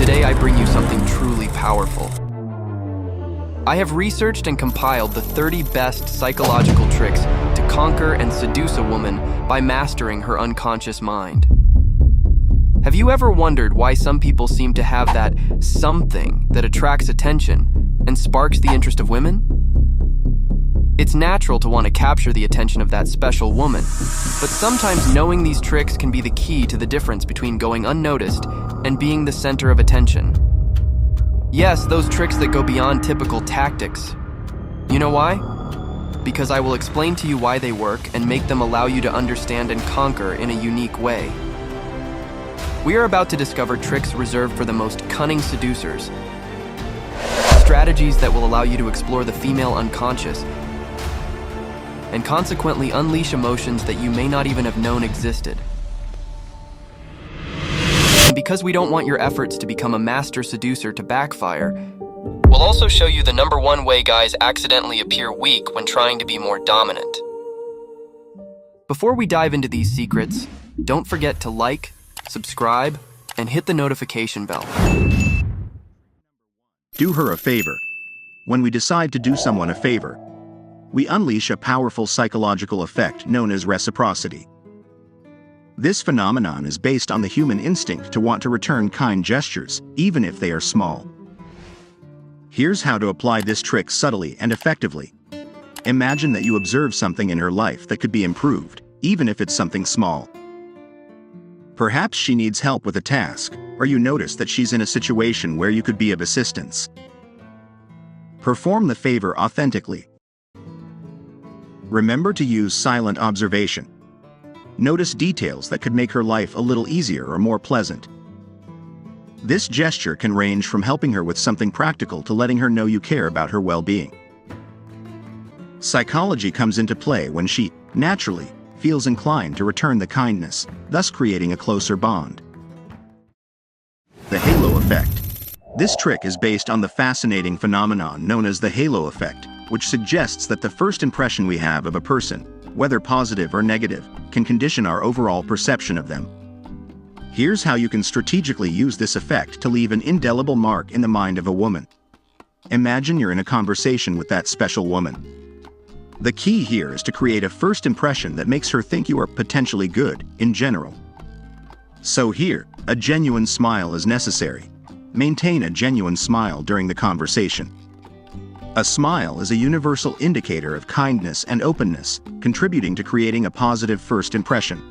Today I bring you something truly powerful. I have researched and compiled the 30 best psychological tricks to conquer and seduce a woman by mastering her unconscious mind. Have you ever wondered why some people seem to have that something that attracts attention and sparks the interest of women? It's natural to want to capture the attention of that special woman, but sometimes knowing these tricks can be the key to the difference between going unnoticed and being the center of attention. Yes, those tricks that go beyond typical tactics. You know why? Because I will explain to you why they work and make them allow you to understand and conquer in a unique way. We are about to discover tricks reserved for the most cunning seducers, strategies that will allow you to explore the female unconscious and consequently unleash emotions that you may not even have known existed. And because we don't want your efforts to become a master seducer to backfire, we'll also show you the #1 way guys accidentally appear weak when trying to be more dominant. Before we dive into these secrets, don't forget to like, subscribe, and hit the notification bell. Do her a favor. When we decide to do someone a favor, we unleash a powerful psychological effect known as reciprocity. This phenomenon is based on the human instinct to want to return kind gestures, even if they are small. Here's how to apply this trick subtly and effectively. Imagine that you observe something in her life that could be improved, even if it's something small. Perhaps she needs help with a task, or you notice that she's in a situation where you could be of assistance. Perform the favor authentically. Remember to use silent observation. Notice details that could make her life a little easier or more pleasant. This gesture can range from helping her with something practical to letting her know you care about her well-being. Psychology comes into play when she, naturally, feels inclined to return the kindness, thus creating a closer bond. The halo effect. This trick is based on the fascinating phenomenon known as the halo effect, which suggests that the first impression we have of a person, whether positive or negative, can condition our overall perception of them. Here's how you can strategically use this effect to leave an indelible mark in the mind of a woman. Imagine you're in a conversation with that special woman. The key here is to create a first impression that makes her think you are potentially good, in general. So here, a genuine smile is necessary. Maintain a genuine smile during the conversation. A smile is a universal indicator of kindness and openness, contributing to creating a positive first impression.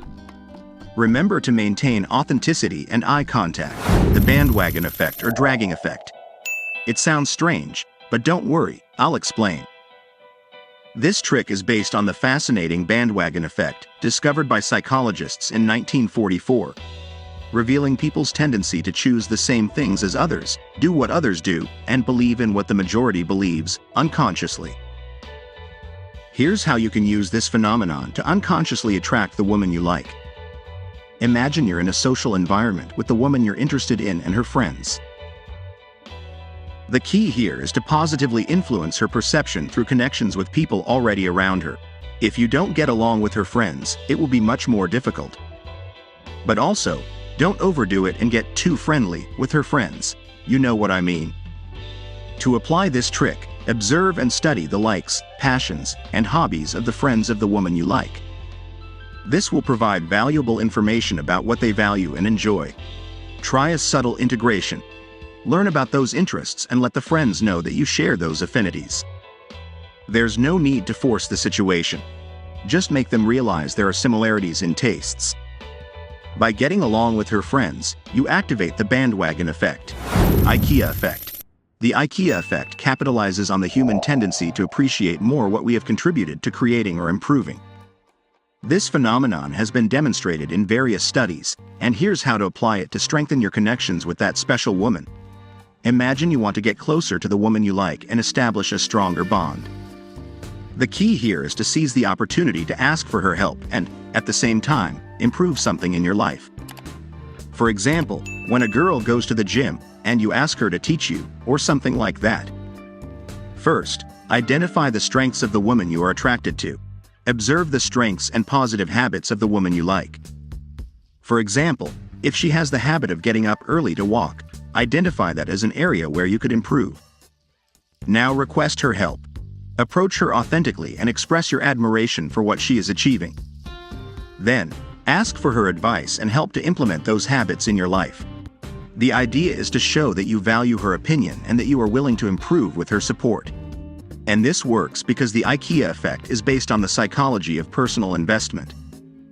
Remember to maintain authenticity and eye contact, the bandwagon effect or dragging effect. It sounds strange, but don't worry, I'll explain. This trick is based on the fascinating bandwagon effect, discovered by psychologists in 1944. Revealing people's tendency to choose the same things as others, do what others do, and believe in what the majority believes, unconsciously. Here's how you can use this phenomenon to unconsciously attract the woman you like. Imagine you're in a social environment with the woman you're interested in and her friends. The key here is to positively influence her perception through connections with people already around her. If you don't get along with her friends, it will be much more difficult. But also, don't overdo it and get too friendly with her friends. You know what I mean. To apply this trick, observe and study the likes, passions, and hobbies of the friends of the woman you like. This will provide valuable information about what they value and enjoy. Try a subtle integration. Learn about those interests and let the friends know that you share those affinities. There's no need to force the situation. Just make them realize there are similarities in tastes. By getting along with her friends, you activate the bandwagon effect. IKEA effect. The IKEA effect capitalizes on the human tendency to appreciate more what we have contributed to creating or improving. This phenomenon has been demonstrated in various studies, and here's how to apply it to strengthen your connections with that special woman. Imagine you want to get closer to the woman you like and establish a stronger bond. The key here is to seize the opportunity to ask for her help and, at the same time, improve something in your life. For example, when a girl goes to the gym and you ask her to teach you, or something like that. First, identify the strengths of the woman you are attracted to. Observe the strengths and positive habits of the woman you like. For example, if she has the habit of getting up early to walk, Identify that as an area where you could improve. Now request her help. Approach her authentically and express your admiration for what she is achieving. Then, ask for her advice and help to implement those habits in your life. The idea is to show that you value her opinion and that you are willing to improve with her support. And this works because the IKEA effect is based on the psychology of personal investment.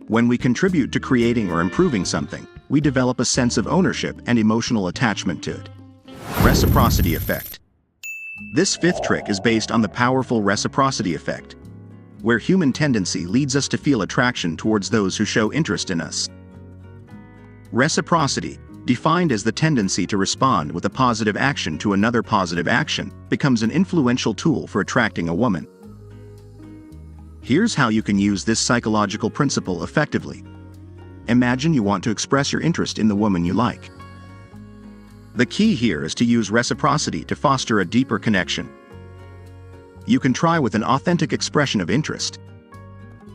When we contribute to creating or improving something, we develop a sense of ownership and emotional attachment to it. Reciprocity effect. This fifth trick is based on the powerful reciprocity effect, where human tendency leads us to feel attraction towards those who show interest in us. Reciprocity, defined as the tendency to respond with a positive action to another positive action, becomes an influential tool for attracting a woman. Here's how you can use this psychological principle effectively. Imagine you want to express your interest in the woman you like. The key here is to use reciprocity to foster a deeper connection. You can try with an authentic expression of interest.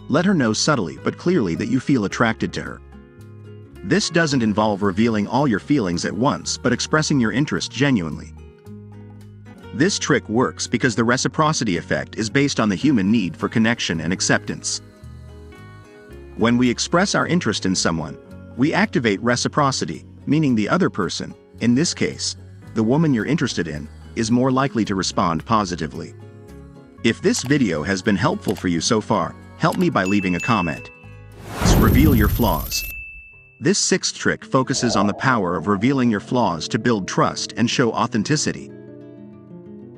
Let her know subtly but clearly that you feel attracted to her. This doesn't involve revealing all your feelings at once, but expressing your interest genuinely. This trick works because the reciprocity effect is based on the human need for connection and acceptance. When we express our interest in someone, we activate reciprocity, meaning the other person, in this case, the woman you're interested in, is more likely to respond positively. If this video has been helpful for you so far, help me by leaving a comment. Reveal your flaws. This sixth trick focuses on the power of revealing your flaws to build trust and show authenticity.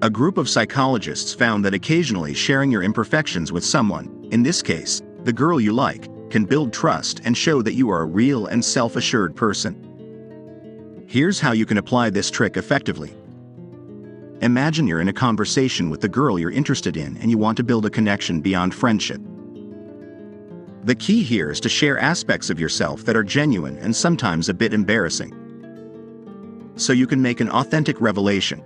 A group of psychologists found that occasionally sharing your imperfections with someone, in this case, the girl you like, can build trust and show that you are a real and self-assured person. Here's how you can apply this trick effectively. Imagine you're in a conversation with the girl you're interested in and you want to build a connection beyond friendship. The key here is to share aspects of yourself that are genuine and sometimes a bit embarrassing, so you can make an authentic revelation.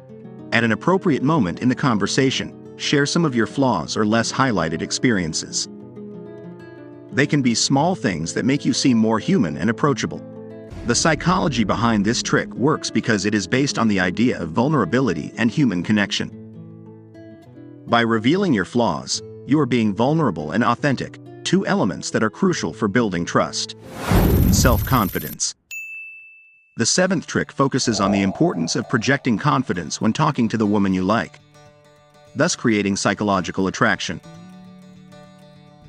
At an appropriate moment in the conversation, share some of your flaws or less highlighted experiences. They can be small things that make you seem more human and approachable. The psychology behind this trick works because it is based on the idea of vulnerability and human connection. By revealing your flaws, you are being vulnerable and authentic, two elements that are crucial for building trust. Self-confidence. The seventh trick focuses on the importance of projecting confidence when talking to the woman you like, thus creating psychological attraction.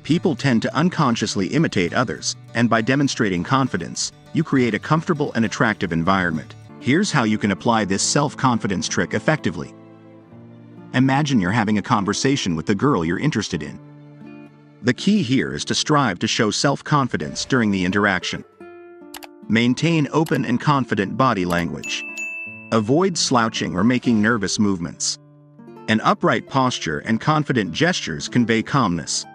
People tend to unconsciously imitate others, and by demonstrating confidence, you create a comfortable and attractive environment. Here's how you can apply this self-confidence trick effectively. Imagine you're having a conversation with the girl you're interested in. The key here is to strive to show self-confidence during the interaction. Maintain open and confident body language. Avoid slouching or making nervous movements. An upright posture and confident gestures convey calmness.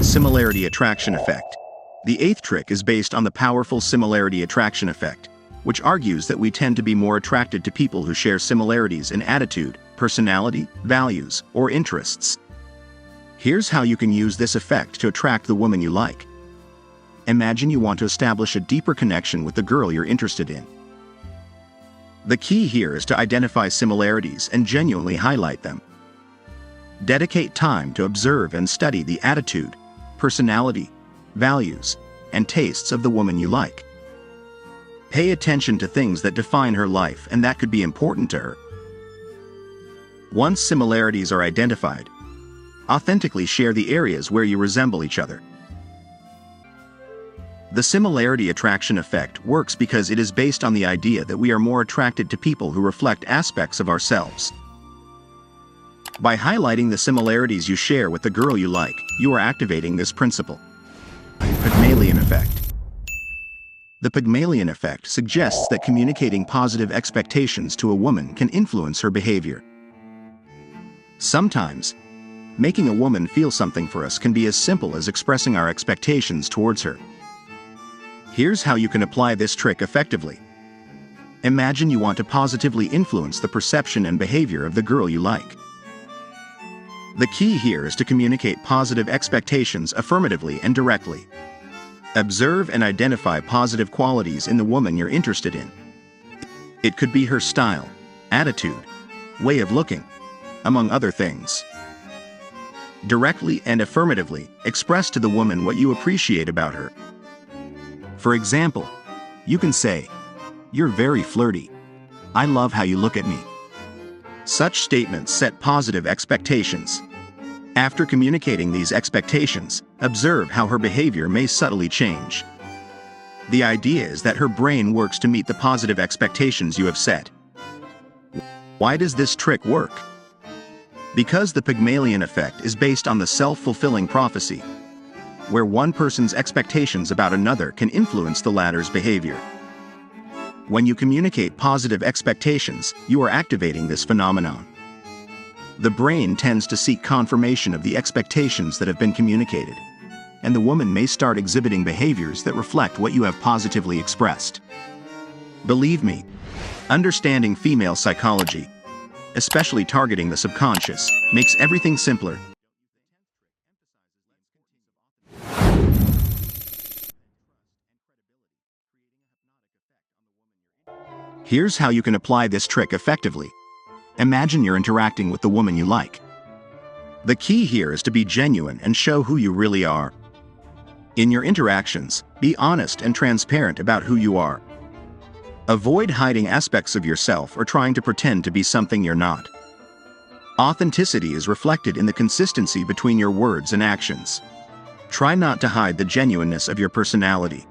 Similarity attraction effect. The eighth trick is based on the powerful similarity attraction effect, which argues that we tend to be more attracted to people who share similarities in attitude, personality, values, or interests. Here's how you can use this effect to attract the woman you like. Imagine you want to establish a deeper connection with the girl you're interested in. The key here is to identify similarities and genuinely highlight them. Dedicate time to observe and study the attitude, personality, values, and tastes of the woman you like. Pay attention to things that define her life and that could be important to her. Once similarities are identified, authentically share the areas where you resemble each other. The similarity attraction effect works because it is based on the idea that we are more attracted to people who reflect aspects of ourselves. By highlighting the similarities you share with the girl you like, you are activating this principle. Pygmalion effect. The Pygmalion effect suggests that communicating positive expectations to a woman can influence her behavior. Sometimes, making a woman feel something for us can be as simple as expressing our expectations towards her. Here's how you can apply this trick effectively. Imagine you want to positively influence the perception and behavior of the girl you like. The key here is to communicate positive expectations affirmatively and directly. Observe and identify positive qualities in the woman you're interested in. It could be her style, attitude, way of looking, among other things. Directly and affirmatively express to the woman what you appreciate about her. For example, you can say, "You're very flirty. I love how you look at me." Such statements set positive expectations. After communicating these expectations, observe how her behavior may subtly change. The idea is that her brain works to meet the positive expectations you have set. Why does this trick work? Because the Pygmalion effect is based on the self-fulfilling prophecy, where one person's expectations about another can influence the latter's behavior. When you communicate positive expectations, you are activating this phenomenon. The brain tends to seek confirmation of the expectations that have been communicated, and the woman may start exhibiting behaviors that reflect what you have positively expressed. Believe me, understanding female psychology, especially targeting the subconscious, makes everything simpler. Here's how you can apply this trick effectively. Imagine you're interacting with the woman you like. The key here is to be genuine and show who you really are. In your interactions, be honest and transparent about who you are. Avoid hiding aspects of yourself or trying to pretend to be something you're not. Authenticity is reflected in the consistency between your words and actions. Try not to hide the genuineness of your personality.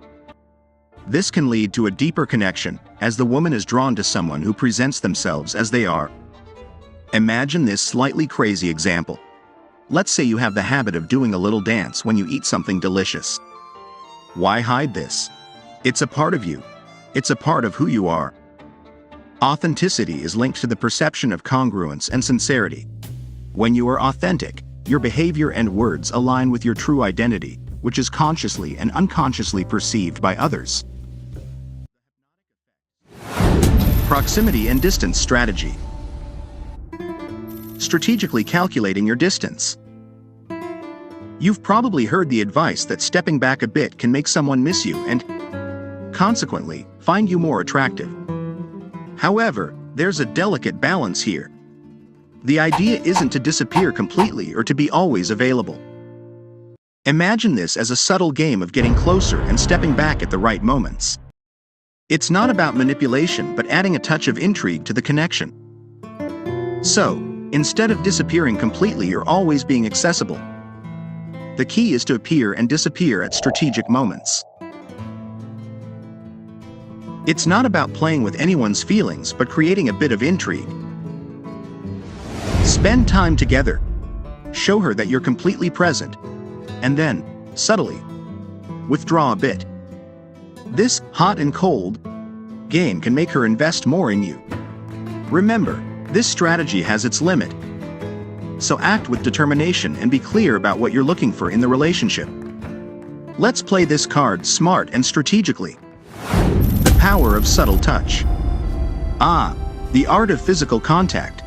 This can lead to a deeper connection, as the woman is drawn to someone who presents themselves as they are. Imagine this slightly crazy example. Let's say you have the habit of doing a little dance when you eat something delicious. Why hide this? It's a part of you. It's a part of who you are. Authenticity is linked to the perception of congruence and sincerity. When you are authentic, your behavior and words align with your true identity, which is consciously and unconsciously perceived by others. Proximity and distance strategy. Strategically calculating your distance. You've probably heard the advice that stepping back a bit can make someone miss you and, consequently, find you more attractive. However, there's a delicate balance here. The idea isn't to disappear completely or to be always available. Imagine this as a subtle game of getting closer and stepping back at the right moments. It's not about manipulation, but adding a touch of intrigue to the connection. So, instead of disappearing completely or always being accessible, the key is to appear and disappear at strategic moments. It's not about playing with anyone's feelings, but creating a bit of intrigue. Spend time together. Show her that you're completely present, and then, subtly, withdraw a bit. This hot and cold game can make her invest more in you. Remember, this strategy has its limit. So act with determination and be clear about what you're looking for in the relationship. Let's play this card smart and strategically. The power of subtle touch. The art of physical contact.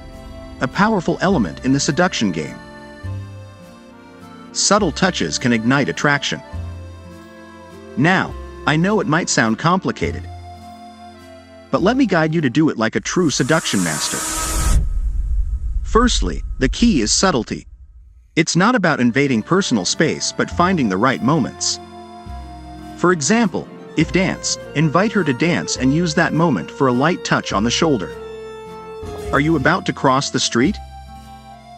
A powerful element in the seduction game. Subtle touches can ignite attraction. Now, I know it might sound complicated, but let me guide you to do it like a true seduction master. Firstly, the key is subtlety. It's not about invading personal space, but finding the right moments. For example, if dance, invite her to dance and use that moment for a light touch on the shoulder. Are you about to cross the street?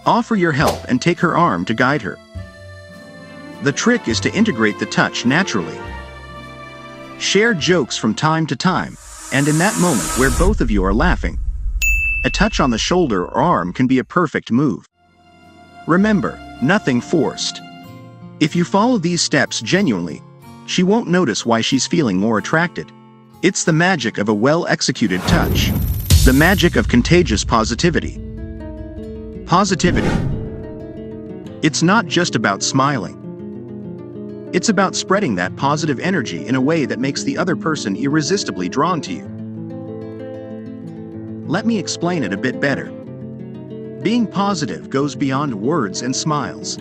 Offer your help and take her arm to guide her. The trick is to integrate the touch naturally. Share jokes from time to time, and in that moment where both of you are laughing, a touch on the shoulder or arm can be a perfect move. Remember, nothing forced. If you follow these steps genuinely, she won't notice why she's feeling more attracted. It's the magic of a well-executed touch. The magic of contagious positivity. Positivity. It's not just about smiling. It's about spreading that positive energy in a way that makes the other person irresistibly drawn to you. Let me explain it a bit better. Being positive goes beyond words and smiles.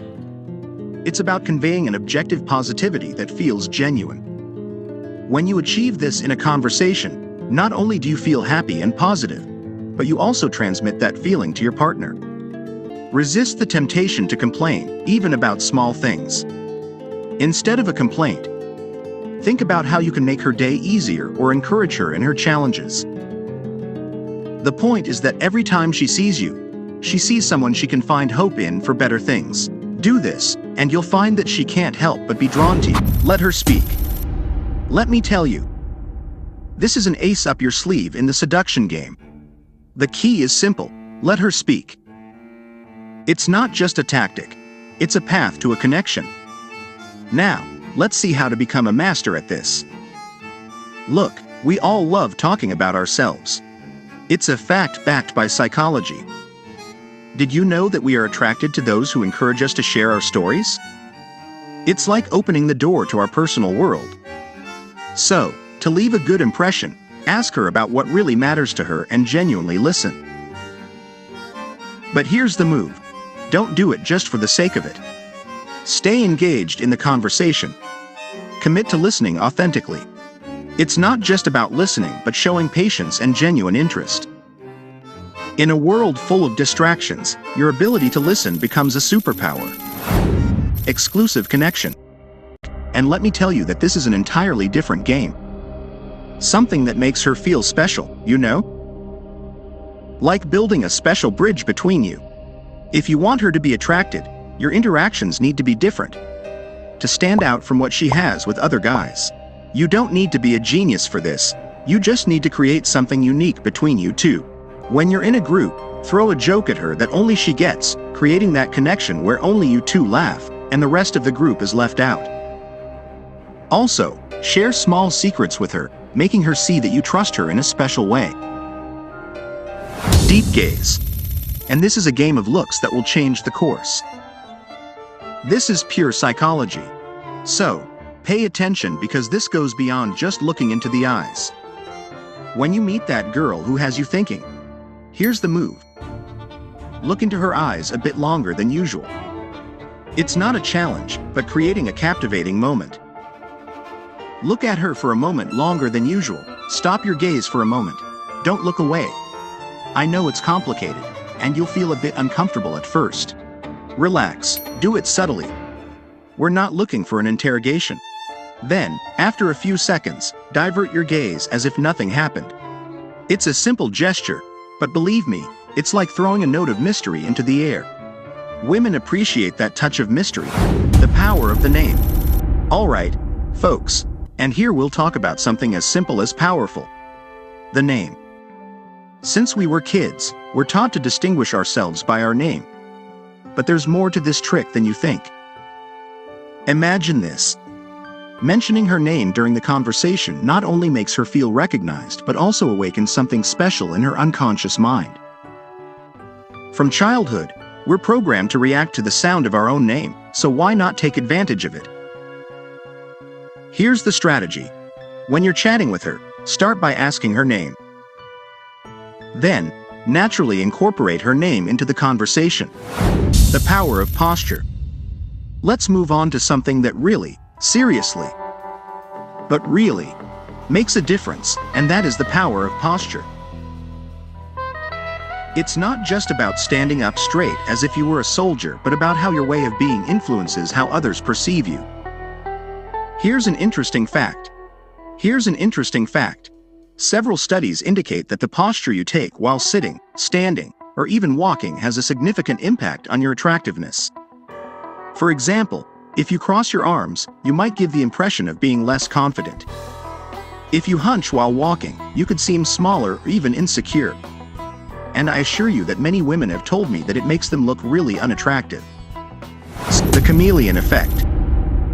It's about conveying an objective positivity that feels genuine. When you achieve this in a conversation, Not only do you feel happy and positive, but you also transmit that feeling to your partner. Resist the temptation to complain, even about small things. Instead of a complaint, think about how you can make her day easier or encourage her in her challenges. The point is that every time she sees you, she sees someone she can find hope in for better things. Do this, and you'll find that she can't help but be drawn to you. Let her speak. Let me tell you, this is an ace up your sleeve in the seduction game. The key is simple: let her speak. It's not just a tactic, it's a path to a connection. Now, let's see how to become a master at this. Look, we all love talking about ourselves. It's a fact backed by psychology. Did you know that we are attracted to those who encourage us to share our stories? It's like opening the door to our personal world. So, to leave a good impression, ask her about what really matters to her and genuinely listen. But here's the move. Don't do it just for the sake of it. Stay engaged in the conversation. Commit to listening authentically. It's not just about listening, but showing patience and genuine interest. In a world full of distractions, your ability to listen becomes a superpower. Exclusive connection. And let me tell you that this is an entirely different game. Something that makes her feel special, you know? Like building a special bridge between you. If you want her to be attracted, your interactions need to be different. To stand out from what she has with other guys. You don't need to be a genius for this. You just need to create something unique between you two. When you're in a group, throw a joke at her that only she gets, creating that connection where only you two laugh, and the rest of the group is left out. Also, share small secrets with her, making her see that you trust her in a special way. Deep gaze. And this is a game of looks that will change the course. This is pure psychology. So, pay attention because this goes beyond just looking into the eyes. When you meet that girl who has you thinking, here's the move. Look into her eyes a bit longer than usual. It's not a challenge, but creating a captivating moment. Look at her for a moment longer than usual. Stop your gaze for a moment. Don't look away. I know it's complicated, and you'll feel a bit uncomfortable at first. Relax, do it subtly. We're not looking for an interrogation. Then, after a few seconds, divert your gaze as if nothing happened. It's a simple gesture, but believe me, it's like throwing a note of mystery into the air. Women appreciate that touch of mystery, the power of the name. All right, folks, and here we'll talk about something as simple as powerful. The name. Since we were kids, we're taught to distinguish ourselves by our name. But there's more to this trick than you think. Imagine this. Mentioning her name during the conversation not only makes her feel recognized, but also awakens something special in her unconscious mind. From childhood, we're programmed to react to the sound of our own name, so why not take advantage of it? Here's the strategy. When you're chatting with her, start by asking her name. Then, naturally incorporate her name into the conversation. The power of posture. Let's move on to something that really, seriously, but really, makes a difference, and that is the power of posture. It's not just about standing up straight as if you were a soldier, but about how your way of being influences how others perceive you. Here's an interesting fact. Several studies indicate that the posture you take while sitting, standing, or even walking has a significant impact on your attractiveness. For example, if you cross your arms, you might give the impression of being less confident. If you hunch while walking, you could seem smaller or even insecure. And I assure you that many women have told me that it makes them look really unattractive. The chameleon effect.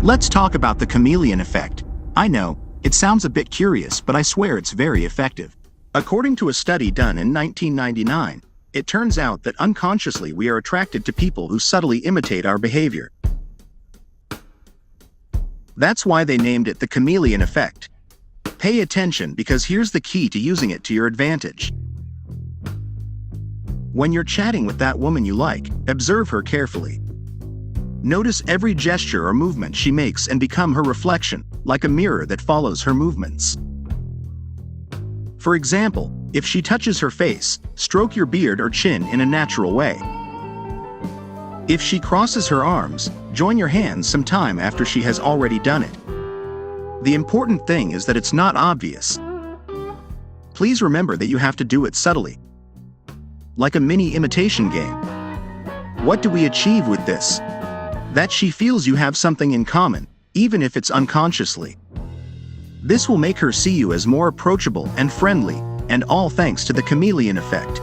Let's talk about the chameleon effect. I know, it sounds a bit curious, but I swear it's very effective. According to a study done in 1999, it turns out that unconsciously we are attracted to people who subtly imitate our behavior. That's why they named it the chameleon effect. Pay attention because here's the key to using it to your advantage. When you're chatting with that woman you like, observe her carefully. Notice every gesture or movement she makes and become her reflection, like a mirror that follows her movements. For example, if she touches her face, stroke your beard or chin in a natural way. If she crosses her arms, join your hands sometime after she has already done it. The important thing is that it's not obvious. Please remember that you have to do it subtly, like a mini imitation game. What do we achieve with this? That she feels you have something in common, even if it's unconsciously. This will make her see you as more approachable and friendly, and all thanks to the chameleon effect.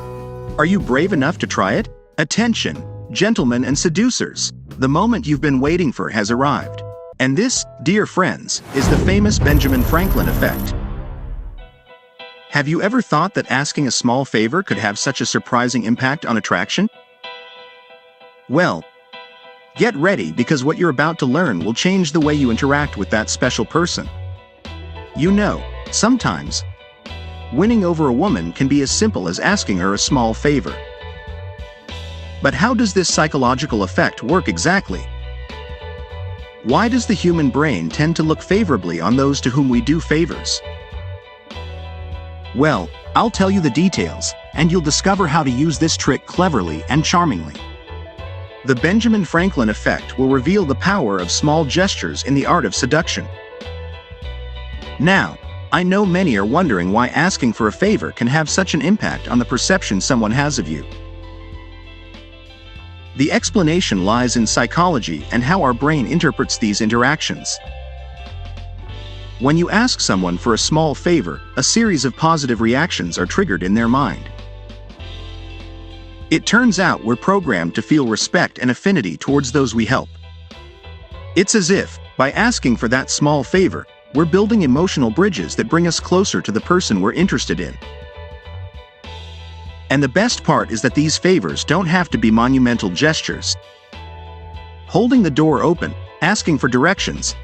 Are you brave enough to try it? Attention, gentlemen and seducers, the moment you've been waiting for has arrived. And this, dear friends, is the famous Benjamin Franklin effect. Have you ever thought that asking a small favor could have such a surprising impact on attraction? Well, get ready, because what you're about to learn will change the way you interact with that special person. You know, sometimes, winning over a woman can be as simple as asking her a small favor. But how does this psychological effect work exactly? Why does the human brain tend to look favorably on those to whom we do favors? Well, I'll tell you the details, and you'll discover how to use this trick cleverly and charmingly. The Benjamin Franklin effect will reveal the power of small gestures in the art of seduction. Now, I know many are wondering why asking for a favor can have such an impact on the perception someone has of you. The explanation lies in psychology and how our brain interprets these interactions. When you ask someone for a small favor, a series of positive reactions are triggered in their mind. It turns out we're programmed to feel respect and affinity towards those we help. It's as if, by asking for that small favor, we're building emotional bridges that bring us closer to the person we're interested in. And the best part is that these favors don't have to be monumental gestures. Holding the door open, asking for directions,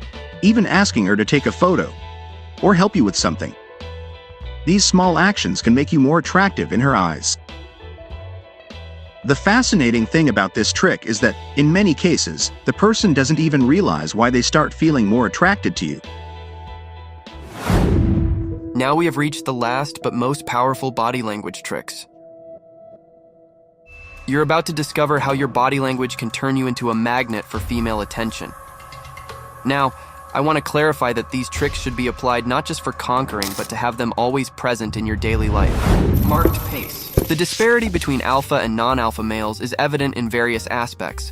even asking her to take a photo, or help you with something. These small actions can make you more attractive in her eyes. The fascinating thing about this trick is that, in many cases, the person doesn't even realize why they start feeling more attracted to you. Now we have reached the last but most powerful body language tricks. You're about to discover how your body language can turn you into a magnet for female attention. Now, I want to clarify that these tricks should be applied not just for conquering, but to have them always present in your daily life. Marked pace. The disparity between alpha and non-alpha males is evident in various aspects.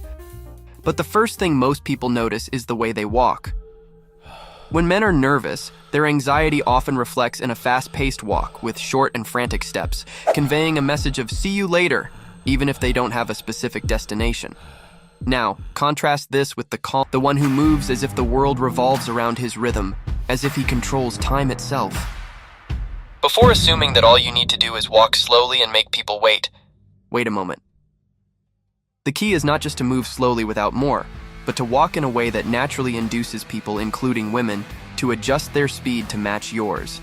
But the first thing most people notice is the way they walk. When men are nervous, their anxiety often reflects in a fast-paced walk with short and frantic steps, conveying a message of "see you later," even if they don't have a specific destination. Now, contrast this with the calm, the one who moves as if the world revolves around his rhythm, as if he controls time itself. Before assuming that all you need to do is walk slowly and make people wait a moment. The key is not just to move slowly without more, but to walk in a way that naturally induces people, including women, to adjust their speed to match yours.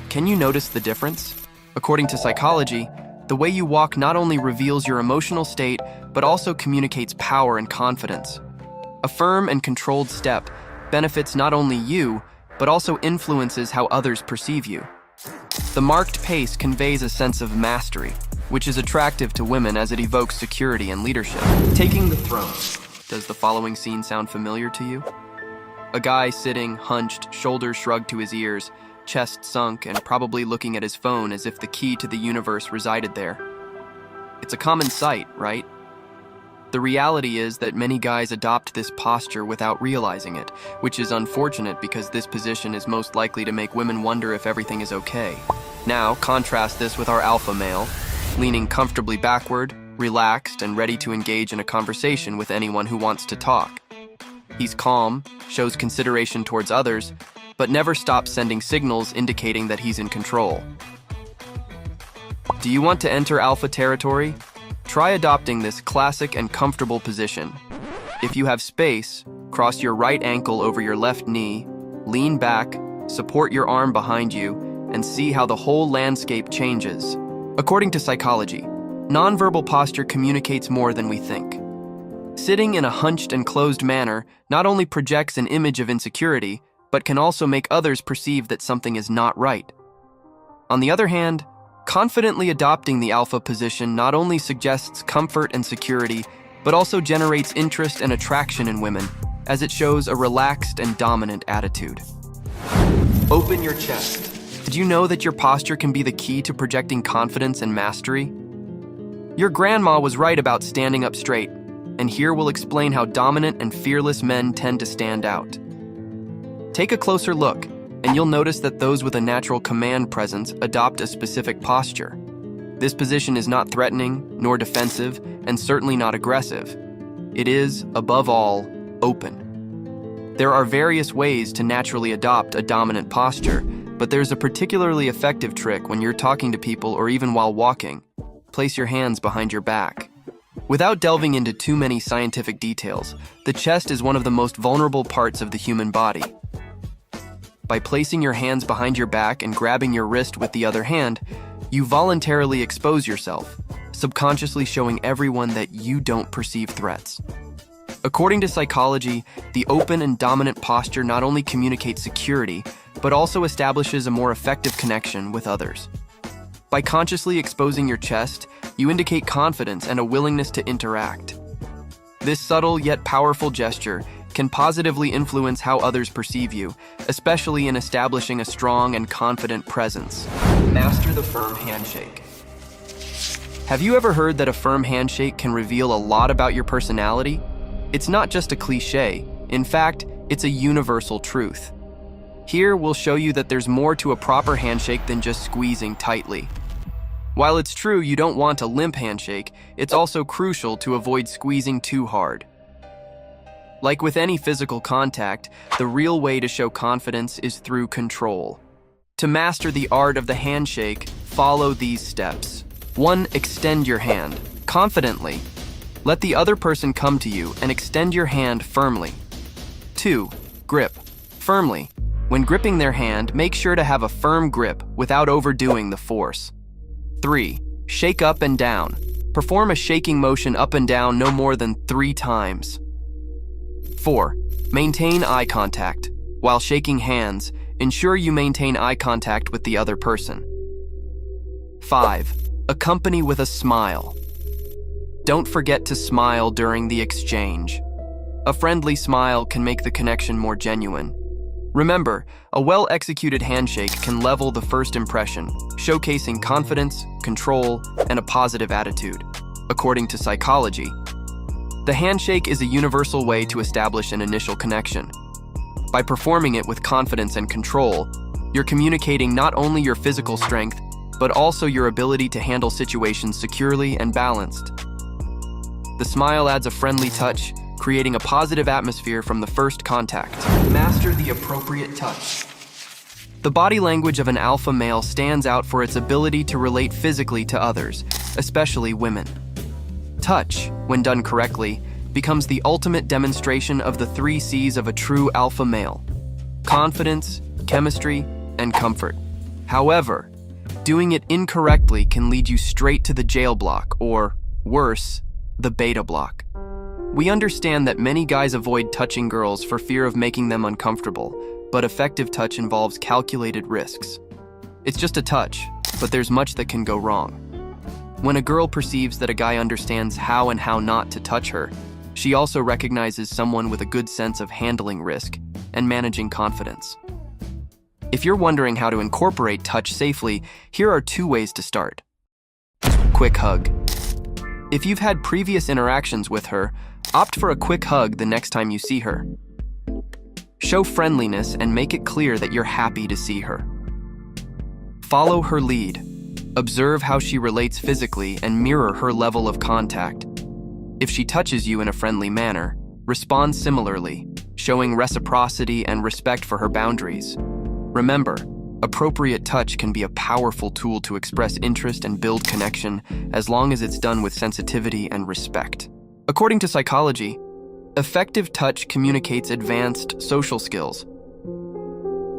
Can you notice the difference? According to psychology, the way you walk not only reveals your emotional state, but also communicates power and confidence. A firm and controlled step benefits not only you, but also influences how others perceive you. The marked pace conveys a sense of mastery, which is attractive to women as it evokes security and leadership. Taking the throne. Does the following scene sound familiar to you? A guy sitting, hunched, shoulders shrugged to his ears, chest sunk, and probably looking at his phone as if the key to the universe resided there. It's a common sight, right? The reality is that many guys adopt this posture without realizing it, which is unfortunate because this position is most likely to make women wonder if everything is okay. Now, contrast this with our alpha male, leaning comfortably backward, relaxed, and ready to engage in a conversation with anyone who wants to talk. He's calm, shows consideration towards others, but never stops sending signals indicating that he's in control. Do you want to enter alpha territory? Try adopting this classic and comfortable position. If you have space, cross your right ankle over your left knee, lean back, support your arm behind you, and see how the whole landscape changes. According to psychology, nonverbal posture communicates more than we think. Sitting in a hunched and closed manner not only projects an image of insecurity, but can also make others perceive that something is not right. On the other hand, confidently adopting the alpha position not only suggests comfort and security, but also generates interest and attraction in women, as it shows a relaxed and dominant attitude. Open your chest. Did you know that your posture can be the key to projecting confidence and mastery? Your grandma was right about standing up straight, and here we'll explain how dominant and fearless men tend to stand out. Take a closer look, and you'll notice that those with a natural command presence adopt a specific posture. This position is not threatening, nor defensive, and certainly not aggressive. It is, above all, open. There are various ways to naturally adopt a dominant posture, but there's a particularly effective trick when you're talking to people or even while walking. Place your hands behind your back. Without delving into too many scientific details, the chest is one of the most vulnerable parts of the human body. By placing your hands behind your back and grabbing your wrist with the other hand, you voluntarily expose yourself, subconsciously showing everyone that you don't perceive threats. According to psychology, the open and dominant posture not only communicates security, but also establishes a more effective connection with others. By consciously exposing your chest, you indicate confidence and a willingness to interact. This subtle yet powerful gesture can positively influence how others perceive you, especially in establishing a strong and confident presence. Master the firm handshake. Have you ever heard that a firm handshake can reveal a lot about your personality? It's not just a cliché. In fact, it's a universal truth. Here, we'll show you that there's more to a proper handshake than just squeezing tightly. While it's true you don't want a limp handshake, it's also crucial to avoid squeezing too hard. Like with any physical contact, the real way to show confidence is through control. To master the art of the handshake, follow these steps. 1. Extend your hand confidently. Let the other person come to you and extend your hand firmly. 2. Grip firmly. When gripping their hand, make sure to have a firm grip without overdoing the force. 3. Shake up and down. Perform a shaking motion up and down no more than 3 times. 4. Maintain eye contact. While shaking hands, ensure you maintain eye contact with the other person. 5. Accompany with a smile. Don't forget to smile during the exchange. A friendly smile can make the connection more genuine. Remember, a well-executed handshake can level the first impression, showcasing confidence, control, and a positive attitude. According to psychology, the handshake is a universal way to establish an initial connection. By performing it with confidence and control, you're communicating not only your physical strength, but also your ability to handle situations securely and balanced. The smile adds a friendly touch, creating a positive atmosphere from the first contact. Master the appropriate touch. The body language of an alpha male stands out for its ability to relate physically to others, especially women. Touch, when done correctly, becomes the ultimate demonstration of the 3 C's of a true alpha male: confidence, chemistry, and comfort. However, doing it incorrectly can lead you straight to the jail block, or, worse, the beta block. We understand that many guys avoid touching girls for fear of making them uncomfortable, but effective touch involves calculated risks. It's just a touch, but there's much that can go wrong. When a girl perceives that a guy understands how and how not to touch her, she also recognizes someone with a good sense of handling risk and managing confidence. If you're wondering how to incorporate touch safely, here are 2 ways to start. Quick hug. If you've had previous interactions with her, opt for a quick hug the next time you see her. Show friendliness and make it clear that you're happy to see her. Follow her lead. Observe how she relates physically and mirror her level of contact. If she touches you in a friendly manner, respond similarly, showing reciprocity and respect for her boundaries. Remember, appropriate touch can be a powerful tool to express interest and build connection as long as it's done with sensitivity and respect. According to psychology, effective touch communicates advanced social skills.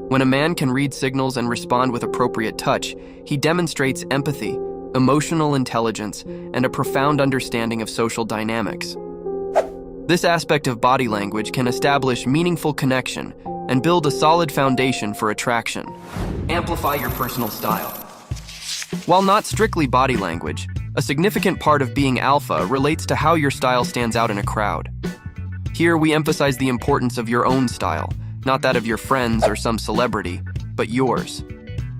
When a man can read signals and respond with appropriate touch, he demonstrates empathy, emotional intelligence, and a profound understanding of social dynamics. This aspect of body language can establish meaningful connection and build a solid foundation for attraction. Amplify your personal style. While not strictly body language, a significant part of being alpha relates to how your style stands out in a crowd. Here, we emphasize the importance of your own style, not that of your friends or some celebrity, but yours.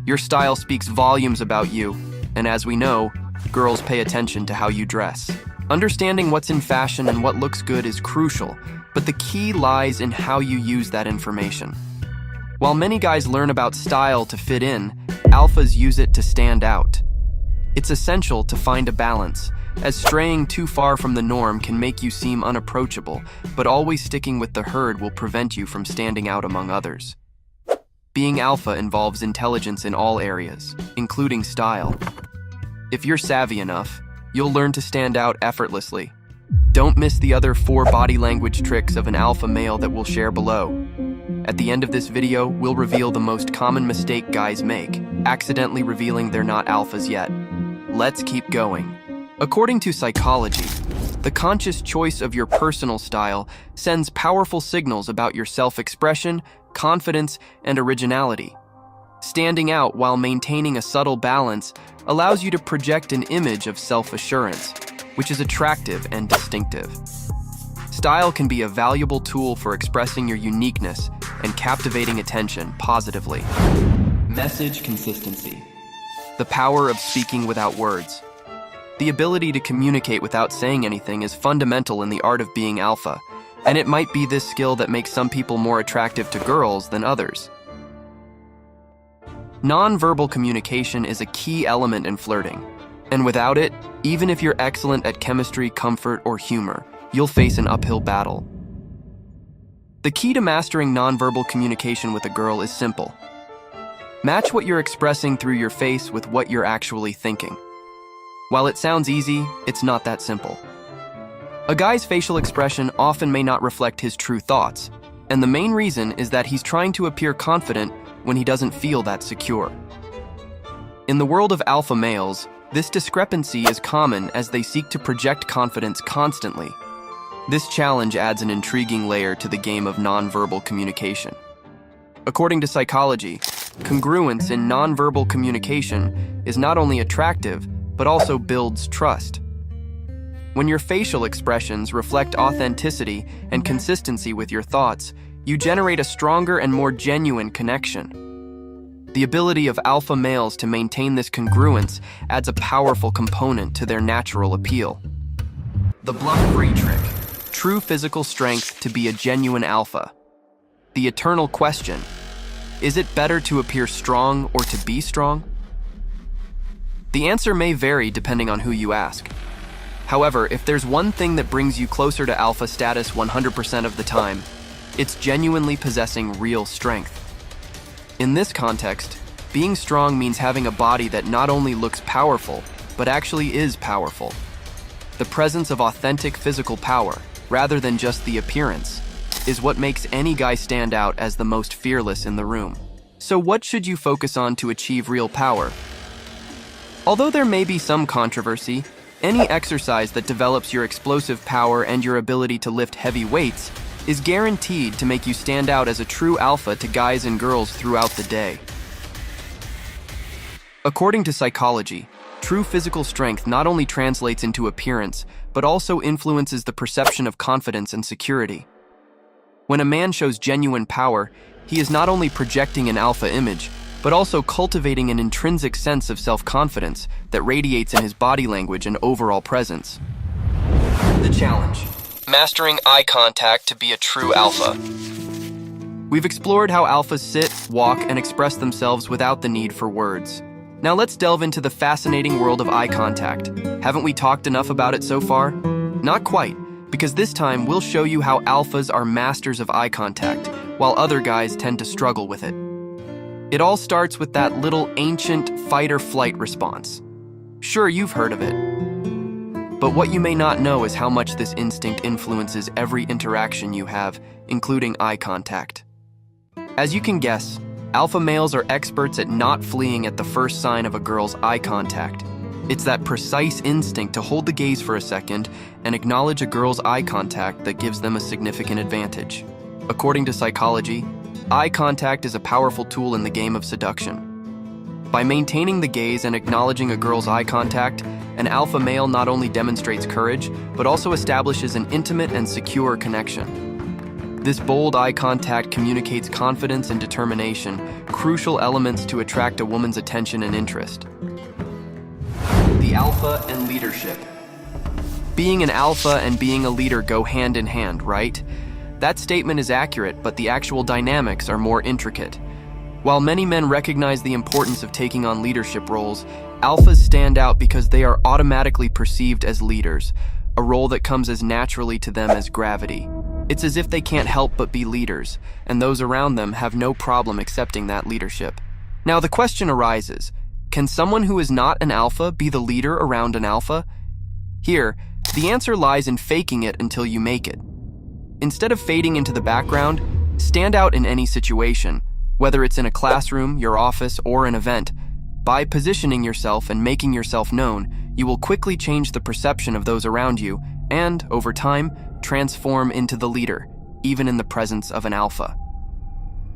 Your style speaks volumes about you, and as we know, girls pay attention to how you dress. Understanding what's in fashion and what looks good is crucial, but the key lies in how you use that information. While many guys learn about style to fit in, alphas use it to stand out. It's essential to find a balance, as straying too far from the norm can make you seem unapproachable, but always sticking with the herd will prevent you from standing out among others. Being alpha involves intelligence in all areas, including style. If you're savvy enough, you'll learn to stand out effortlessly. Don't miss the other 4 body language tricks of an alpha male that we'll share below. At the end of this video, we'll reveal the most common mistake guys make, accidentally revealing they're not alphas yet. Let's keep going. According to psychology, the conscious choice of your personal style sends powerful signals about your self-expression, confidence, and originality. Standing out while maintaining a subtle balance allows you to project an image of self-assurance, which is attractive and distinctive. Style can be a valuable tool for expressing your uniqueness and captivating attention positively. Message consistency. The power of speaking without words. The ability to communicate without saying anything is fundamental in the art of being alpha, and it might be this skill that makes some people more attractive to girls than others. Non-verbal communication is a key element in flirting, and without it, even if you're excellent at chemistry, comfort, or humor, you'll face an uphill battle. The key to mastering non-verbal communication with a girl is simple. Match what you're expressing through your face with what you're actually thinking. While it sounds easy, it's not that simple. A guy's facial expression often may not reflect his true thoughts, and the main reason is that he's trying to appear confident when he doesn't feel that secure. In the world of alpha males, this discrepancy is common as they seek to project confidence constantly. This challenge adds an intriguing layer to the game of nonverbal communication. According to psychology, congruence in nonverbal communication is not only attractive, but also builds trust. When your facial expressions reflect authenticity and consistency with your thoughts, you generate a stronger and more genuine connection. The ability of alpha males to maintain this congruence adds a powerful component to their natural appeal. The bluff-free trick. True physical strength to be a genuine alpha. The eternal question: is it better to appear strong or to be strong? The answer may vary depending on who you ask. However, if there's one thing that brings you closer to alpha status 100% of the time, it's genuinely possessing real strength. In this context, being strong means having a body that not only looks powerful, but actually is powerful. The presence of authentic physical power, rather than just the appearance, is what makes any guy stand out as the most fearless in the room. So what should you focus on to achieve real power? Although there may be some controversy, any exercise that develops your explosive power and your ability to lift heavy weights is guaranteed to make you stand out as a true alpha to guys and girls throughout the day. According to psychology, true physical strength not only translates into appearance, but also influences the perception of confidence and security. When a man shows genuine power, he is not only projecting an alpha image, but also cultivating an intrinsic sense of self-confidence that radiates in his body language and overall presence. The challenge: mastering eye contact to be a true alpha. We've explored how alphas sit, walk, and express themselves without the need for words. Now let's delve into the fascinating world of eye contact. Haven't we talked enough about it so far? Not quite, because this time we'll show you how alphas are masters of eye contact, while other guys tend to struggle with it. It all starts with that little ancient fight-or-flight response. Sure, you've heard of it. But what you may not know is how much this instinct influences every interaction you have, including eye contact. As you can guess, alpha males are experts at not fleeing at the first sign of a girl's eye contact. It's that precise instinct to hold the gaze for a second and acknowledge a girl's eye contact that gives them a significant advantage. According to psychology, eye contact is a powerful tool in the game of seduction. By maintaining the gaze and acknowledging a girl's eye contact, an alpha male not only demonstrates courage, but also establishes an intimate and secure connection. This bold eye contact communicates confidence and determination, crucial elements to attract a woman's attention and interest. The alpha and leadership. Being an alpha and being a leader go hand in hand, right? That statement is accurate, but the actual dynamics are more intricate. While many men recognize the importance of taking on leadership roles, alphas stand out because they are automatically perceived as leaders, a role that comes as naturally to them as gravity. It's as if they can't help but be leaders, and those around them have no problem accepting that leadership. Now the question arises, can someone who is not an alpha be the leader around an alpha? Here, the answer lies in faking it until you make it. Instead of fading into the background, stand out in any situation, whether it's in a classroom, your office, or an event. By positioning yourself and making yourself known, you will quickly change the perception of those around you and, over time, transform into the leader, even in the presence of an alpha.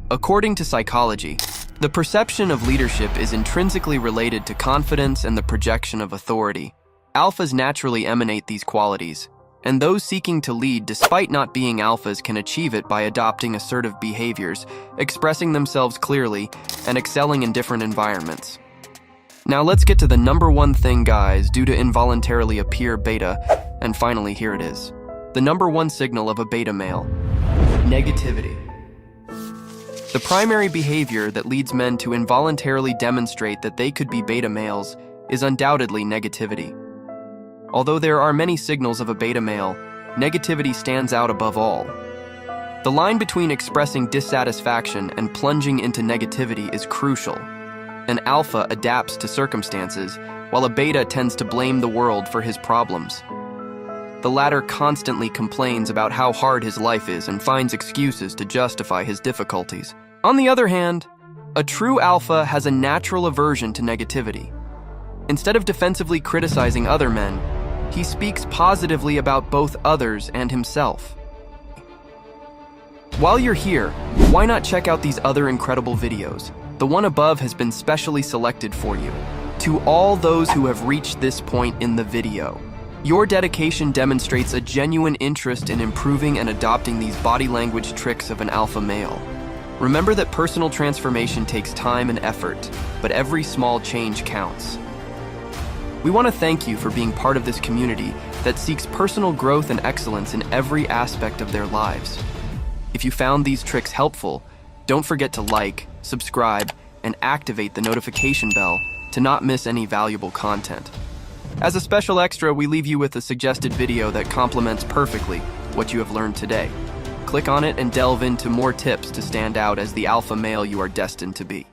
According to psychology, the perception of leadership is intrinsically related to confidence and the projection of authority. Alphas naturally emanate these qualities, and those seeking to lead despite not being alphas can achieve it by adopting assertive behaviors, expressing themselves clearly, and excelling in different environments. Now let's get to the number one thing guys do to involuntarily appear beta, and finally here it is. The number one signal of a beta male. Negativity. The primary behavior that leads men to involuntarily demonstrate that they could be beta males is undoubtedly negativity. Although there are many signals of a beta male, negativity stands out above all. The line between expressing dissatisfaction and plunging into negativity is crucial. An alpha adapts to circumstances, while a beta tends to blame the world for his problems. The latter constantly complains about how hard his life is and finds excuses to justify his difficulties. On the other hand, a true alpha has a natural aversion to negativity. Instead of defensively criticizing other men, he speaks positively about both others and himself. While you're here, why not check out these other incredible videos? The one above has been specially selected for you. To all those who have reached this point in the video, your dedication demonstrates a genuine interest in improving and adopting these body language tricks of an alpha male. Remember that personal transformation takes time and effort, but every small change counts. We want to thank you for being part of this community that seeks personal growth and excellence in every aspect of their lives. If you found these tricks helpful, don't forget to like, subscribe, and activate the notification bell to not miss any valuable content. As a special extra, we leave you with a suggested video that complements perfectly what you have learned today. Click on it and delve into more tips to stand out as the alpha male you are destined to be.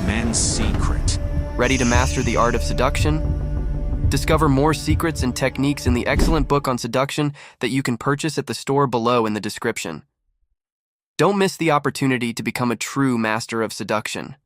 Man's secret. Ready to master the art of seduction? Discover more secrets and techniques in the excellent book on seduction that you can purchase at the store below in the description. Don't miss the opportunity to become a true master of seduction.